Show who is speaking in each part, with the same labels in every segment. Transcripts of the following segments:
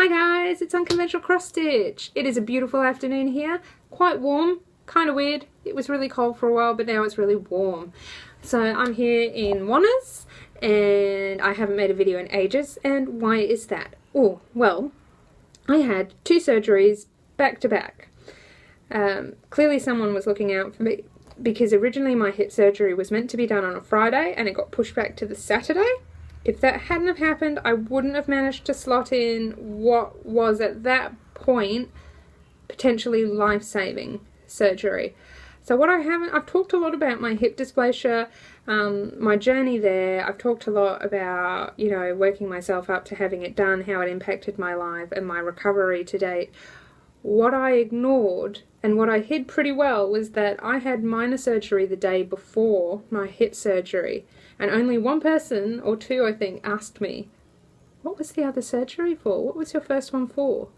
Speaker 1: Hi guys, it's Unconventional cross stitch. It is a beautiful afternoon here, quite warm, kind of weird. It was really cold for a while, but now it's really warm. So I'm here in Warner's and I haven't made a video in ages. And why is that? Oh, well, I had 2 surgeries back to back. Clearly someone was looking out for me because originally my hip surgery was meant to be done on a Friday and it got pushed back to the Saturday. If that hadn't have happened, I wouldn't have managed to slot in what was at that point potentially life-saving surgery. So I've talked a lot about my hip dysplasia, my journey there. I've talked a lot about, you know, working myself up to having it done, how it impacted my life and my recovery to date. What I ignored and what I hid pretty well was that I had minor surgery the day before my hip surgery. And only one person, or 2 I think, asked me, what was the other surgery for? What was your first one for?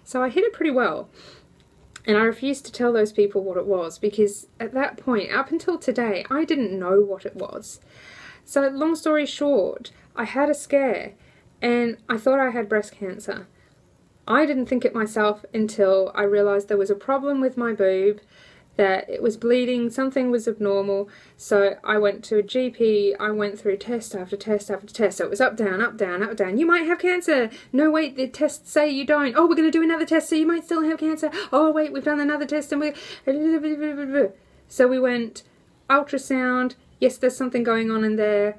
Speaker 1: So I hid it pretty well. And I refused to tell those people what it was because at that point, up until today, I didn't know what it was. So long story short, I had a scare and I thought I had breast cancer. I didn't think it myself until I realised there was a problem with my boob, that it was bleeding, something was abnormal. So I went to a GP, I went through test after test after test. So it was up, down, up, down, up, down. You might have cancer. No, wait, the tests say you don't. Oh, we're going to do another test, so you might still have cancer. Oh, wait, we've done another test and we... So we went ultrasound. Yes, there's something going on in there,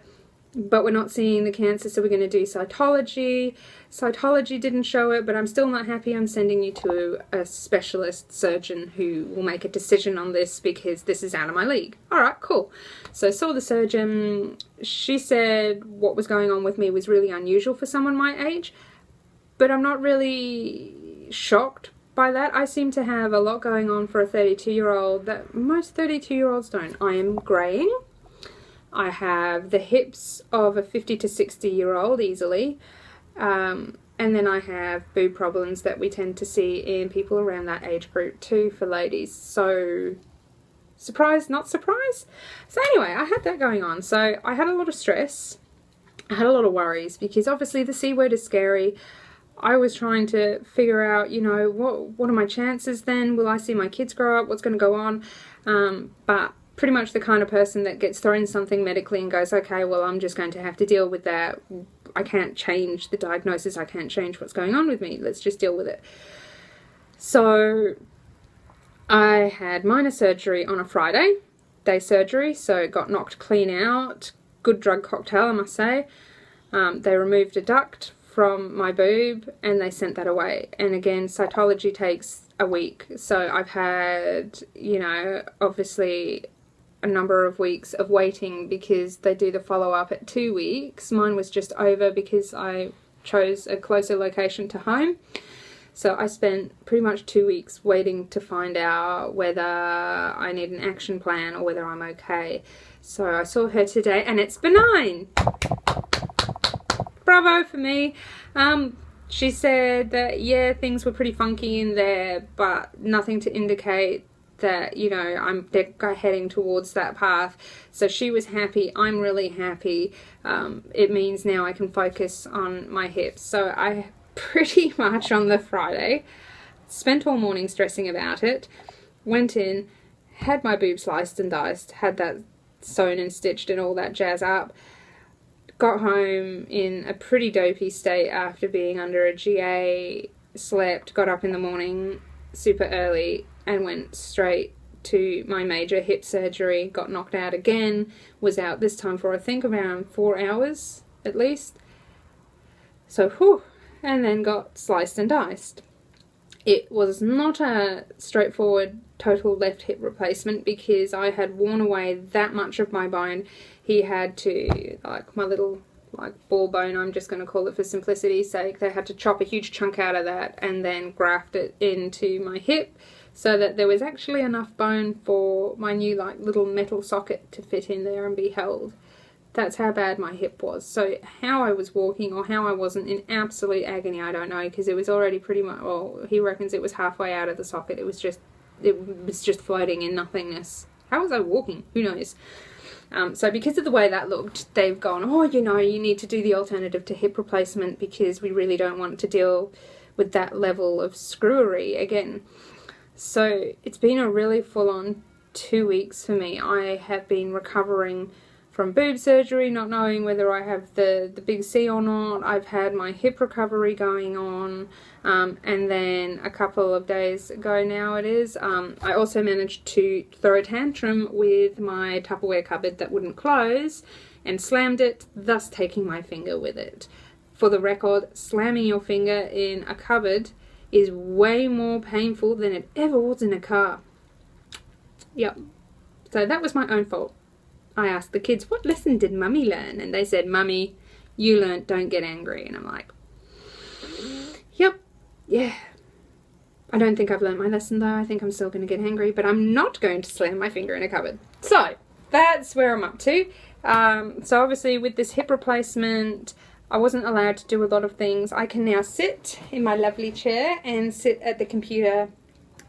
Speaker 1: but we're not seeing the cancer, so we're going to do cytology. Cytology didn't show it, but I'm still not happy. I'm sending you to a specialist surgeon who will make a decision on this because this is out of my league. Alright, cool. So I saw the surgeon. She said what was going on with me was really unusual for someone my age, but I'm not really shocked by that. I seem to have a lot going on for a 32-year-old that most 32-year-olds don't. I am greying. I have the hips of a 50 to 60-year-old easily, and then I have boob problems that we tend to see in people around that age group too for ladies. So surprise, not surprise. So anyway, I had that going on. So I had a lot of stress. I had a lot of worries because obviously the C word is scary. I was trying to figure out, you know, what are my chances then? Will I see my kids grow up? What's going to go on? But pretty much the kind of person that gets thrown something medically and goes, okay, well, I'm just going to have to deal with that. I can't change the diagnosis. I can't change what's going on with me. Let's just deal with it. So I had minor surgery on a Friday, day surgery, so it got knocked clean out. Good drug cocktail, I must say. They removed a duct from my boob and they sent that away. And again, cytology takes a week. So I've had, you know, obviously a number of weeks of waiting because they do the follow-up at 2 weeks. Mine was just over because I chose a closer location to home. So I spent pretty much 2 weeks waiting to find out whether I need an action plan or whether I'm okay. So I saw her today and it's benign. Bravo for me. She said that, yeah, things were pretty funky in there, but nothing to indicate that, you know, they're heading towards that path. So she was happy. I'm really happy. It means now I can focus on my hips. So I pretty much on the Friday spent all morning stressing about it, went in, had my boob sliced and diced, had that sewn and stitched and all that jazz up, got home in a pretty dopey state after being under a GA, slept, got up in the morning super early and went straight to my major hip surgery, got knocked out again, was out this time for I think around 4 hours at least. So whew, and then got sliced and diced. It was not a straightforward total left hip replacement because I had worn away that much of my bone. He had to, like my little ball bone, I'm just going to call it for simplicity's sake, they had to chop a huge chunk out of that and then graft it into my hip so that there was actually enough bone for my new little metal socket to fit in there and be held. That's how bad my hip was. So how I was walking or how I wasn't in absolute agony, I don't know, because it was already pretty much, well, he reckons it was halfway out of the socket. It was just floating in nothingness. How was I walking? Who knows? So because of the way that looked, they've gone, oh, you know, you need to do the alternative to hip replacement because we really don't want to deal with that level of screwery again. So it's been a really full-on 2 weeks for me. I have been recovering from boob surgery, not knowing whether I have the big C or not. I've had my hip recovery going on, and then a couple of days ago now it is, I also managed to throw a tantrum with my Tupperware cupboard that wouldn't close and slammed it, thus taking my finger with it. For the record, slamming your finger in a cupboard is way more painful than it ever was in a car. Yep. So that was my own fault. I asked the kids, what lesson did Mummy learn? And they said, Mummy, you learnt don't get angry. And I'm like, yep, yeah. I don't think I've learnt my lesson though. I think I'm still going to get angry, but I'm not going to slam my finger in a cupboard. So that's where I'm up to. So obviously with this hip replacement, I wasn't allowed to do a lot of things. I can now sit in my lovely chair and sit at the computer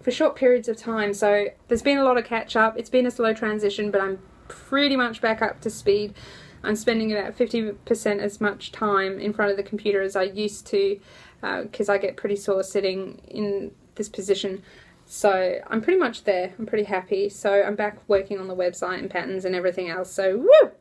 Speaker 1: for short periods of time. So there's been a lot of catch up. It's been a slow transition, but I'm pretty much back up to speed. I'm spending about 50% as much time in front of the computer as I used to, because I get pretty sore sitting in this position. So I'm pretty much there. I'm pretty happy. So I'm back working on the website and patterns and everything else. So woo!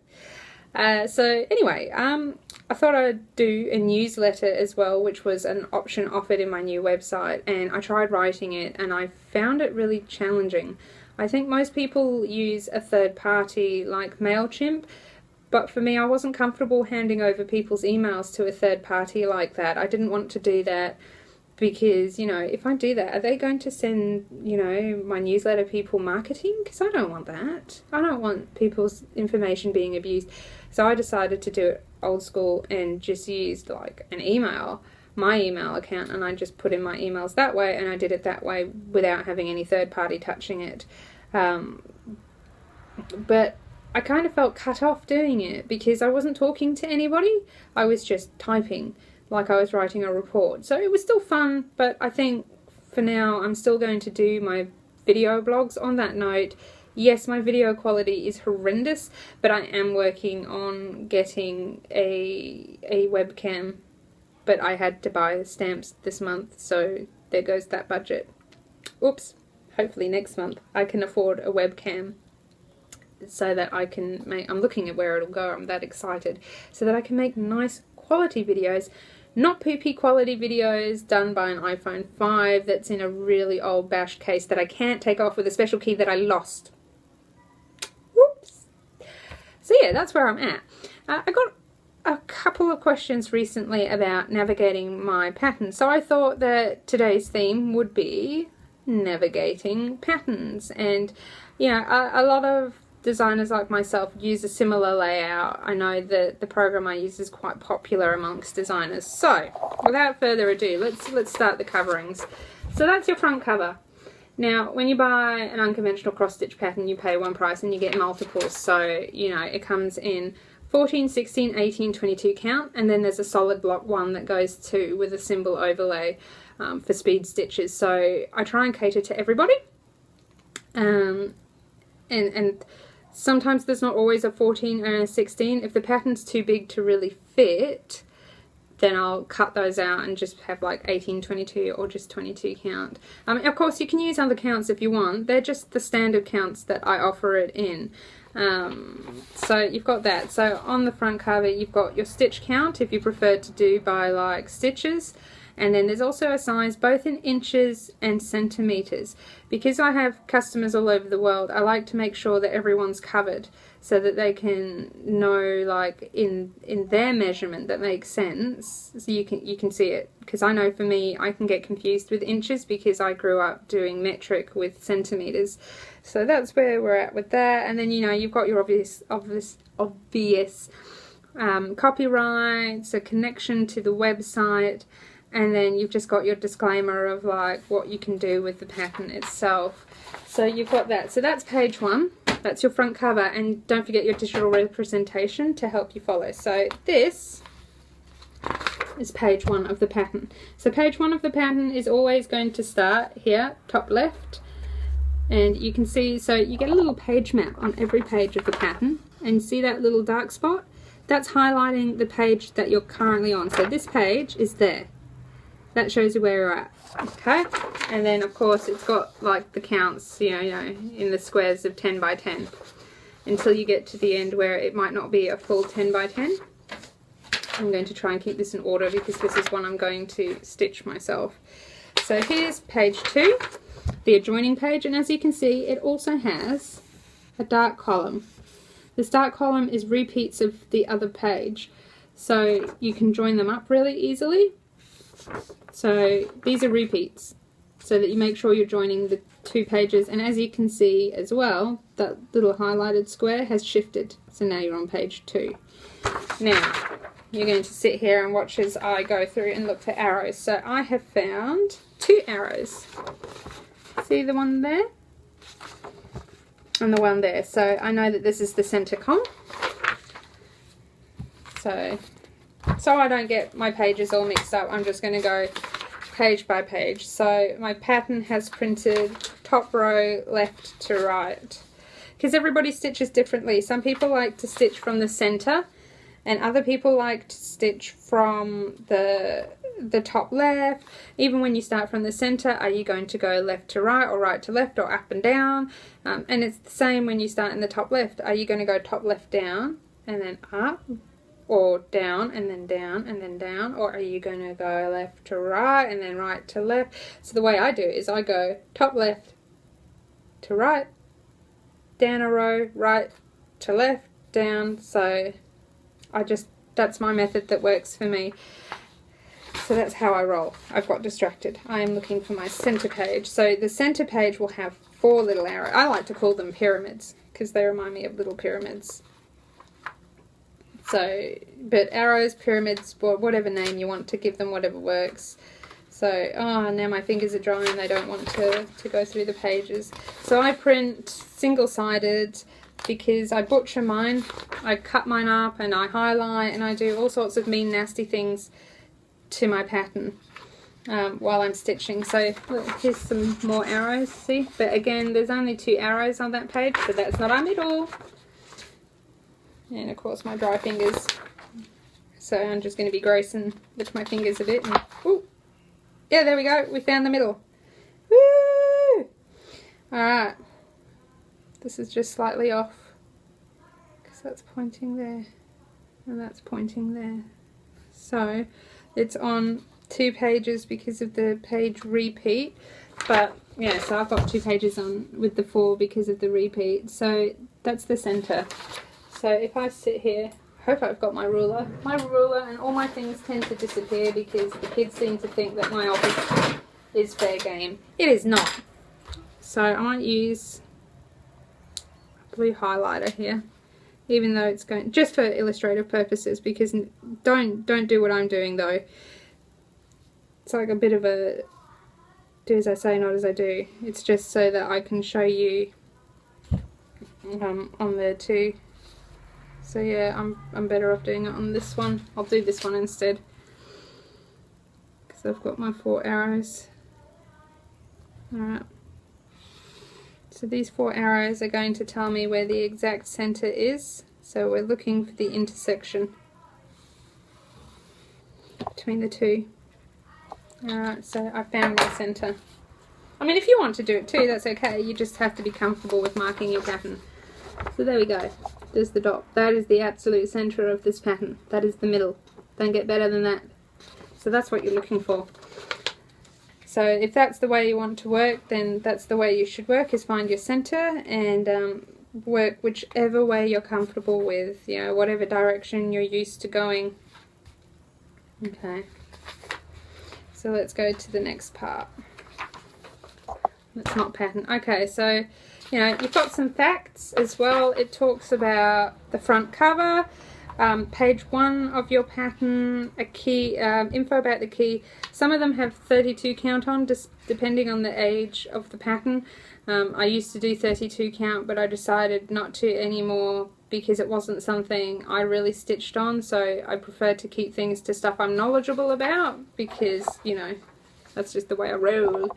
Speaker 1: So anyway, I thought I'd do a newsletter as well, which was an option offered in my new website, and I tried writing it and I found it really challenging. I think most people use a third party like MailChimp, but for me I wasn't comfortable handing over people's emails to a third party like that. I didn't want to do that because, you know, if I do that, are they going to send, you know, my newsletter people marketing? Because I don't want that. I don't want people's information being abused. So I decided to do it old school and just used like an email, my email account, and I just put in my emails that way, and I did it that way without having any third party touching it. But I kind of felt cut off doing it because I wasn't talking to anybody. I was just typing like I was writing a report. So it was still fun, but I think for now I'm still going to do my video blogs. On that note, yes, my video quality is horrendous, but I am working on getting a webcam. But I had to buy stamps this month, so there goes that budget. Oops. Hopefully next month I can afford a webcam so that I can make, I'm looking at where it'll go, I'm that excited, so that I can make nice quality videos, not poopy quality videos done by an iPhone 5 that's in a really old bashed case that I can't take off with a special key that I lost. Whoops. So yeah, that's where I'm at. I got a couple of questions recently about navigating my patterns, so I thought that today's theme would be navigating patterns. And you know, a lot of designers like myself use a similar layout. I know that the program I use is quite popular amongst designers. So without further ado, let's start the coverings. So that's your front cover. Now when you buy an unconventional cross stitch pattern, you pay one price and you get multiples. So you know, it comes in 14, 16, 18, 22 count, and then there's a solid block one that goes to with a symbol overlay for speed stitches. So I try and cater to everybody, and sometimes there's not always a 14 and a 16. If the pattern's too big to really fit, then I'll cut those out and just have like 18, 22 or just 22 count. Of course you can use other counts if you want. They're just the standard counts that I offer it in. So you've got that. So on the front cover you've got your stitch count if you prefer to do by like stitches, and then there's also a size both in inches and centimeters. Because I have customers all over the world, I like to make sure that everyone's covered so that they can know like in their measurement that makes sense, so you can see it. Because I know for me I can get confused with inches because I grew up doing metric with centimeters. So that's where we're at with that. And then you know, you've got your obvious copyrights, a connection to the website, and then you've just got your disclaimer of like what you can do with the pattern itself. So you've got that. So that's page one. That's your front cover, and don't forget your digital representation to help you follow. So this is page one of the pattern. So page one of the pattern is always going to start here, top left, and you can see, so you get a little page map on every page of the pattern, and see that little dark spot? That's highlighting the page that you're currently on. So this page is there. That shows you where you're at. Okay, and then of course it's got like the counts, you know, in the squares of 10 by 10 until you get to the end where it might not be a full 10 by 10. I'm going to try and keep this in order because this is one I'm going to stitch myself. So here's page 2, the adjoining page, and as you can see it also has a dark column. This dark column is repeats of the other page, so you can join them up really easily. So these are repeats, so that you make sure you're joining the 2 pages, and as you can see as well, that little highlighted square has shifted, so now you're on page 2. Now you're going to sit here and watch as I go through and look for arrows. So I have found 2 arrows. See the one there? And the one there. So I know that this is the center comp. So I don't get my pages all mixed up, I'm just going to go page by page. So my pattern has printed top row left to right, because everybody stitches differently. Some people like to stitch from the center, and other people like to stitch from the top left. Even when you start from the center, are you going to go left to right or right to left or up and down? And it's the same when you start in the top left. Are you going to go top left down and then up, or down and then down and then down, or are you going to go left to right and then right to left? So the way I do it is I go top left to right, down a row, right to left, down. So that's my method that works for me. So that's how I roll. I've got distracted. I am looking for my center page. So the center page will have 4 little arrows. I like to call them pyramids because they remind me of little pyramids. So, but arrows, pyramids, whatever name you want to give them, whatever works. So, oh, now my fingers are dry and they don't want to go through the pages. So I print single-sided because I butcher mine. I cut mine up and I highlight and I do all sorts of mean, nasty things to my pattern while I'm stitching. So look, here's some more arrows, see? But again, there's only 2 arrows on that page, so that's not our middle. And of course my dry fingers, so I'm just going to be gross and lick my fingers a bit. And, ooh, yeah, there we go, we found the middle. Woo! Alright, this is just slightly off because that's pointing there and that's pointing there. So it's on 2 pages because of the page repeat, but yeah, so I've got 2 pages on with the 4 because of the repeat. So that's the center. So if I sit here, I hope I've got my ruler. My ruler and all my things tend to disappear because the kids seem to think that my office is fair game. It is not. So I might use a blue highlighter here, even though it's going just for illustrative purposes, because don't do what I'm doing though. It's like a bit of a do as I say, not as I do. It's just so that I can show you on there too. So yeah, I'm better off doing it on this one. I'll do this one instead because I've got my 4 arrows. Alright. So these 4 arrows are going to tell me where the exact center is. So we're looking for the intersection between the 2. Alright, so I found my center. I mean, if you want to do it too, that's okay. You just have to be comfortable with marking your pattern. So there we go. There's the dot. That is the absolute center of this pattern. That is the middle. Don't get better than that. So that's what you're looking for. So if that's the way you want to work, then that's the way you should work, is find your center and work whichever way you're comfortable with, you know, whatever direction you're used to going. Okay. So let's go to the next part. That's not pattern. Okay, so you know, you've got some facts as well. It talks about the front cover, page 1 of your pattern, a key, info about the key. Some of them have 32 count on, just depending on the age of the pattern. I used to do 32 count, but I decided not to anymore because it wasn't something I really stitched on, so I prefer to keep things to stuff I'm knowledgeable about because, you know, that's just the way I roll.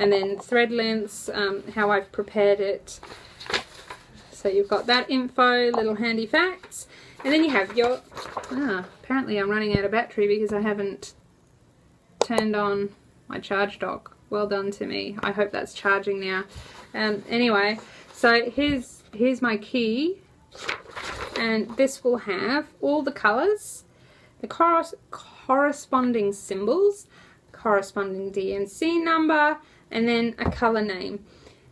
Speaker 1: And then thread lengths, how I've prepared it. So you've got that info, little handy facts, and then you have your, apparently I'm running out of battery because I haven't turned on my charge dock. Well done to me. I hope that's charging now. Anyway, so here's my key, and this will have all the colours, the corresponding symbols, corresponding DMC number, and then a colour name.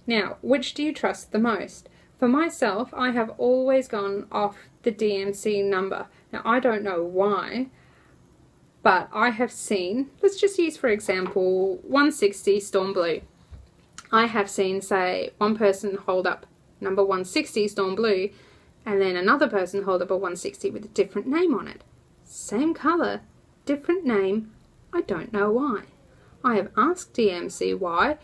Speaker 1: Now, which do you trust the most? For myself, I have always gone off the DMC number. Now, I don't know why, but I have seen, let's just use for example 160 Storm Blue. I have seen, say, one person hold up number 160 Storm Blue, and then another person hold up a 160 with a different name on it. Same colour, different name, I don't know why. I have asked DMC why.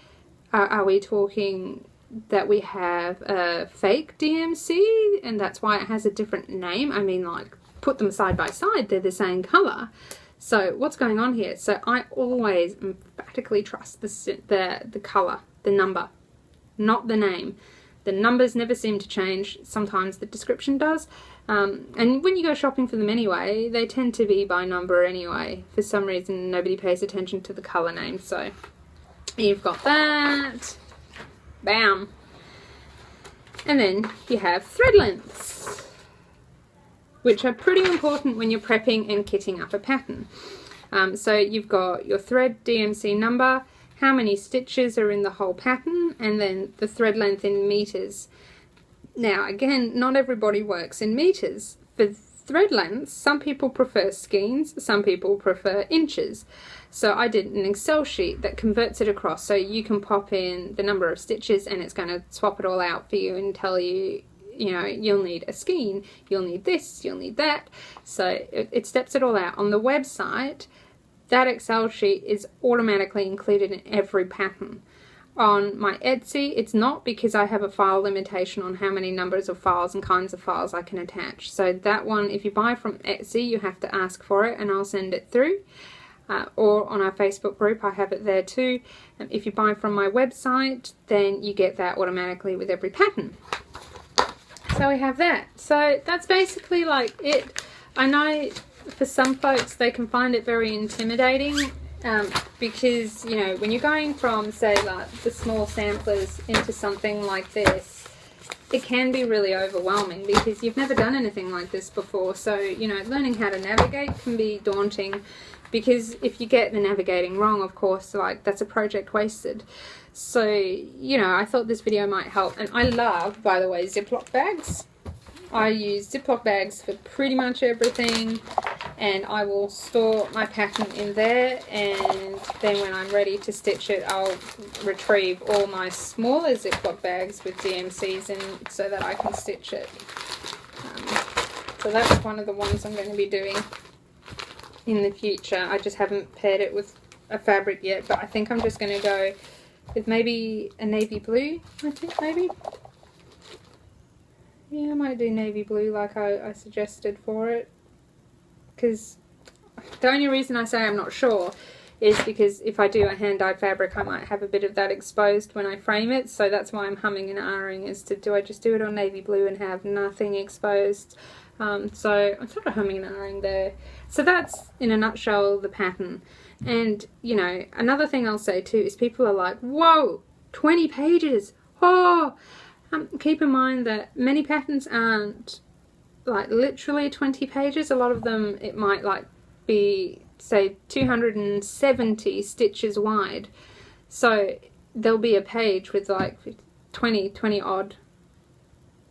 Speaker 1: Are we talking that we have a fake DMC and that's why it has a different name? I mean, like, put them side by side, they're the same colour. So what's going on here? So I always emphatically trust the colour, the number, not the name. The numbers never seem to change. Sometimes the description does. And when you go shopping for them anyway, they tend to be by number anyway. For some reason, nobody pays attention to the colour name. So you've got that. Bam. And then you have thread lengths, which are pretty important when you're prepping and kitting up a pattern. So you've got your thread DMC number, how many stitches are in the whole pattern, and then the thread length in meters. Now again, not everybody works in meters. For thread lengths, some people prefer skeins, some people prefer inches. So I did an Excel sheet that converts it across, so you can pop in the number of stitches and it's going to swap it all out for you and tell you, you know, you'll need a skein, you'll need this, you'll need that. So it steps it all out. On the website, that Excel sheet is automatically included in every pattern. On my Etsy, it's not, because I have a file limitation on how many numbers of files and kinds of files I can attach. So that one, if you buy from Etsy, you have to ask for it and I'll send it through. Or on our Facebook group, I have it there too. If you buy from my website, then you get that automatically with every pattern. So we have that. So that's basically like it. I know for some folks they can find it very intimidating because, you know, when you're going from, say, like the small samplers into something like this, it can be really overwhelming because you've never done anything like this before. So, you know, learning how to navigate can be daunting, because if you get the navigating wrong, of course, like, that's a project wasted. So, you know, I thought this video might help. And I love, by the way, Ziploc bags. I use Ziploc bags for pretty much everything, and I will store my pattern in there, and then when I'm ready to stitch it, I'll retrieve all my smaller Ziploc bags with DMCs in so that I can stitch it. So that's one of the ones I'm going to be doing in the future. I just haven't paired it with a fabric yet, but I think I'm just going to go with maybe a navy blue, I think, maybe. Yeah, I might do navy blue like I suggested for it, because the only reason I say I'm not sure is because if I do a hand-dyed fabric, I might have a bit of that exposed when I frame it, so that's why I'm humming and ahhing as to, do I just do it on navy blue and have nothing exposed? So I'm sort of humming and ahhing there. So that's, in a nutshell, the pattern. And, you know, another thing I'll say too is people are like, whoa, 20 pages, oh! Keep in mind that many patterns aren't like literally 20 pages. A lot of them, it might like be, say, 270 stitches wide. So there'll be a page with like 20 odd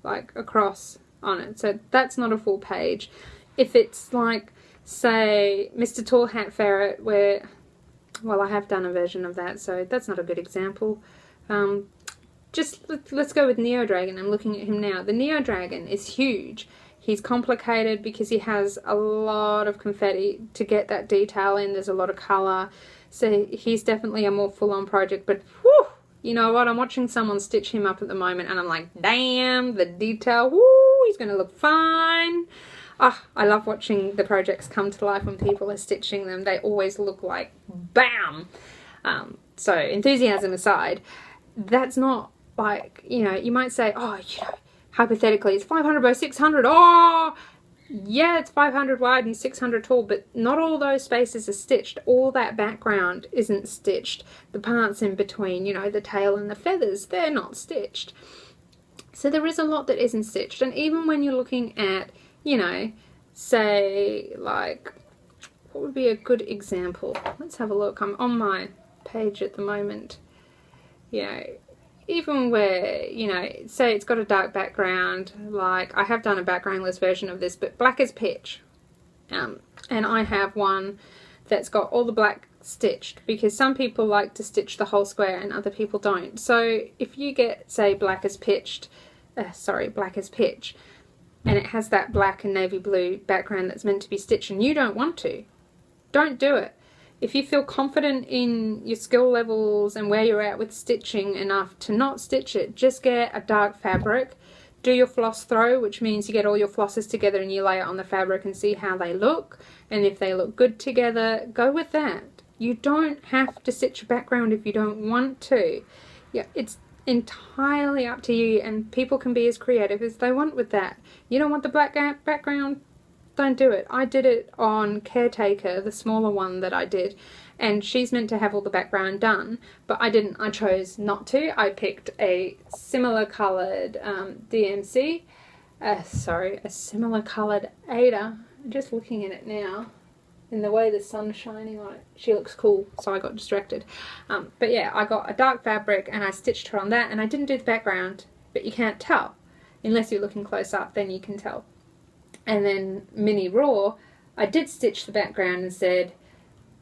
Speaker 1: like across on it. So that's not a full page. If it's like, say, Mr. Tall Hat Ferret, where, well, I have done a version of that, so that's not a good example. Just let's go with Neo Dragon. I'm looking at him now. The Neo Dragon is huge. He's complicated because he has a lot of confetti to get that detail in. There's a lot of colour. So he's definitely a more full-on project. But whew, you know what? I'm watching someone stitch him up at the moment and I'm like, damn, the detail. Woo, he's going to look fine. Oh, I love watching the projects come to life when people are stitching them. They always look like bam. So enthusiasm aside, that's not like, you know, you might say, oh, you know, hypothetically, it's 500 by 600. Oh, yeah, it's 500 wide and 600 tall, but not all those spaces are stitched. All that background isn't stitched. The parts in between, you know, the tail and the feathers, they're not stitched. So there is a lot that isn't stitched. And even when you're looking at, you know, say, like, what would be a good example? Let's have a look. I'm on my page at the moment. You know, even where, you know, say it's got a dark background, like I have done a backgroundless version of this, but black as pitch. And I have one that's got all the black stitched, because some people like to stitch the whole square and other people don't. So if you get, say, black as pitch, and it has that black and navy blue background that's meant to be stitched and you don't want to, don't do it. If you feel confident in your skill levels and where you're at with stitching enough to not stitch it, just get a dark fabric. Do your floss throw, which means you get all your flosses together and you lay it on the fabric and see how they look. And if they look good together, go with that. You don't have to stitch a background if you don't want to. Yeah, it's entirely up to you, and people can be as creative as they want with that. You don't want the black background? Don't do it. I did it on Caretaker, the smaller one that I did, and she's meant to have all the background done, but I didn't. I chose not to. I picked a similar coloured DMC, a similar coloured Ada. I'm just looking at it now. In the way the sun's shining on it, she looks cool, so I got distracted. But yeah, I got a dark fabric and I stitched her on that, and I didn't do the background, but you can't tell. Unless you're looking close up, then you can tell. And then Mini Raw, I did stitch the background instead,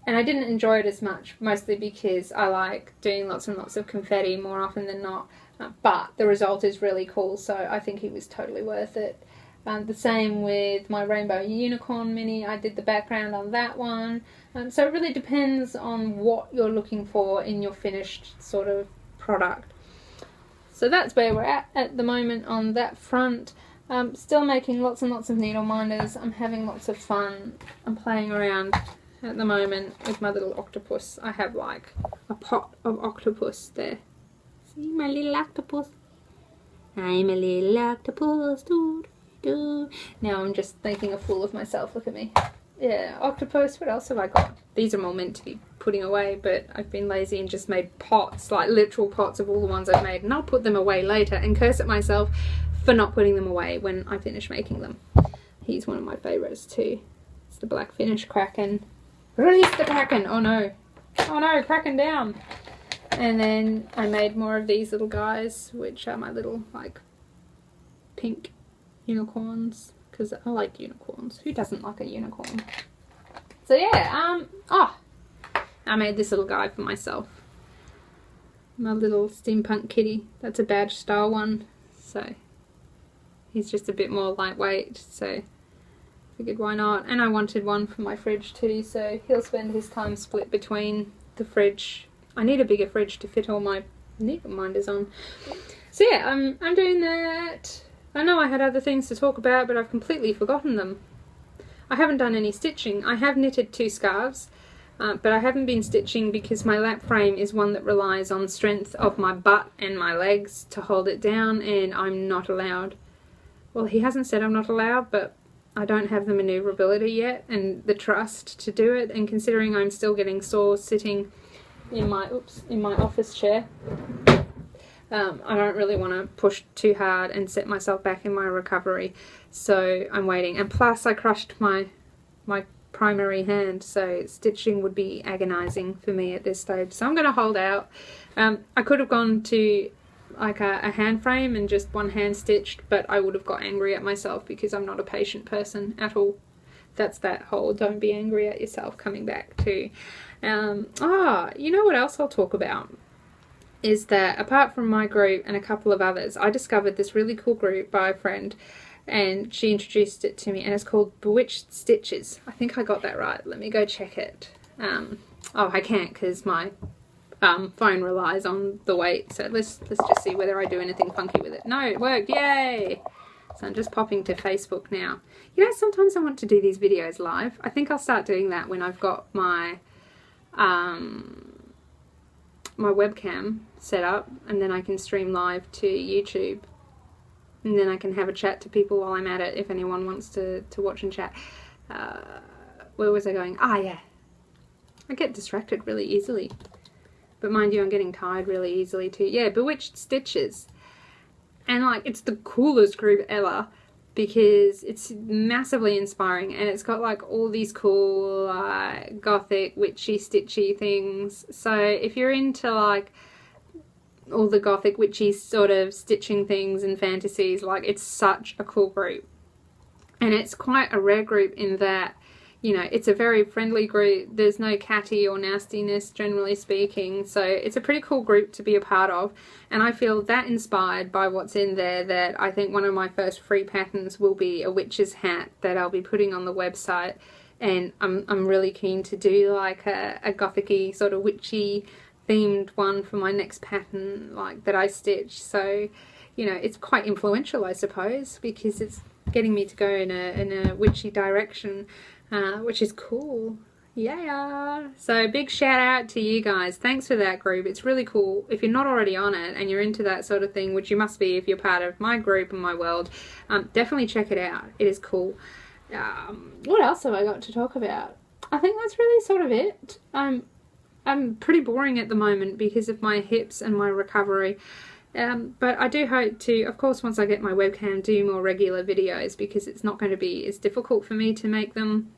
Speaker 1: and I didn't enjoy it as much, mostly because I like doing lots and lots of confetti more often than not, but the result is really cool, so I think it was totally worth it. The same with my Rainbow Unicorn Mini, I did the background on that one. So it really depends on what you're looking for in your finished sort of product. So that's where we're at the moment on that front. Still making lots and lots of needle minders. I'm having lots of fun. I'm playing around at the moment with my little octopus. I have like a pot of octopus there. See my little octopus? I'm a little octopus, dude. Now I'm just making a fool of myself. Look at me. Yeah, octopus. What else have I got? These are all meant to be putting away, but I've been lazy and just made pots, like literal pots of all the ones I've made, and I'll put them away later and curse at myself for not putting them away when I finish making them. He's one of my favourites too. It's the black finish Kraken. Release the Kraken! Oh no. Oh no, Kraken down! And then I made more of these little guys, which are my little like pink unicorns, because I like unicorns. Who doesn't like a unicorn? So yeah, I made this little guy for myself. My little steampunk kitty. That's a badge style one, so he's just a bit more lightweight, so figured why not. And I wanted one for my fridge too, so he'll spend his time split between the fridge. I need a bigger fridge to fit all my needle minders on. So yeah, I'm doing that. I know I had other things to talk about, but I've completely forgotten them. I haven't done any stitching. I have knitted 2 scarves, but I haven't been stitching because my lap frame is one that relies on strength of my butt and my legs to hold it down, and I'm not allowed. Well, he hasn't said I'm not allowed, but I don't have the manoeuvrability yet and the trust to do it, and considering I'm still getting sore sitting in my office chair, I don't really want to push too hard and set myself back in my recovery, so I'm waiting. And plus I crushed my primary hand, so stitching would be agonizing for me at this stage, so I'm going to hold out. I could have gone to like a hand frame and just one hand stitched, but I would have got angry at myself because I'm not a patient person at all. That's that whole don't be angry at yourself coming back to. You know what else I'll talk about? Is that apart from my group and a couple of others, I discovered this really cool group by a friend, and she introduced it to me, and it's called Bewitched Stitches. I think I got that right. Let me go check it. Oh, I can't because my phone relies on the weight, so let's just see whether I do anything funky with it. No, it worked. Yay! So I'm just popping to Facebook now. You know, sometimes I want to do these videos live. I think I'll start doing that when I've got my my webcam set up, and then I can stream live to YouTube and then I can have a chat to people while I'm at it if anyone wants to watch and chat. Where was I going? Ah, yeah. I get distracted really easily. But mind you, I'm getting tired really easily too. Yeah, Bewitched Stitches. And like, it's the coolest group ever because it's massively inspiring and it's got like all these cool gothic, witchy, stitchy things. So if you're into like all the gothic, witchy sort of stitching things and fantasies, like, it's such a cool group. And it's quite a rare group in that, you know, it's a very friendly group. There's no catty or nastiness, generally speaking. So it's a pretty cool group to be a part of. And I feel that inspired by what's in there that I think one of my first free patterns will be a witch's hat that I'll be putting on the website. And I'm really keen to do like a gothic-y sort of witchy themed one for my next pattern, like, that I stitch. So, you know, it's quite influential, I suppose, because it's getting me to go in a witchy direction. Which is cool. Yeah. So big shout out to you guys. Thanks for that group. It's really cool. If you're not already on it and you're into that sort of thing, which you must be if you're part of my group and my world, definitely check it out. It is cool. What else have I got to talk about? I think that's really sort of it. I'm pretty boring at the moment because of my hips and my recovery. But I do hope to, of course, once I get my webcam, do more regular videos because it's not going to be as difficult for me to make them.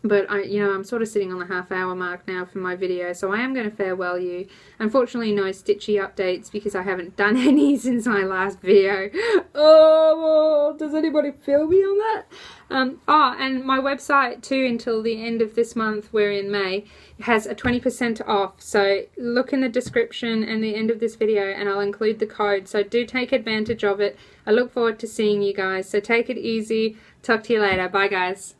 Speaker 1: But I'm sort of sitting on the half-hour mark now for my video, so I am going to farewell you. Unfortunately, no stitchy updates because I haven't done any since my last video. Oh, does anybody feel me on that? And my website too, until the end of this month, we're in May, has a 20% off. So look in the description and the end of this video, and I'll include the code. So do take advantage of it. I look forward to seeing you guys. So take it easy. Talk to you later. Bye, guys.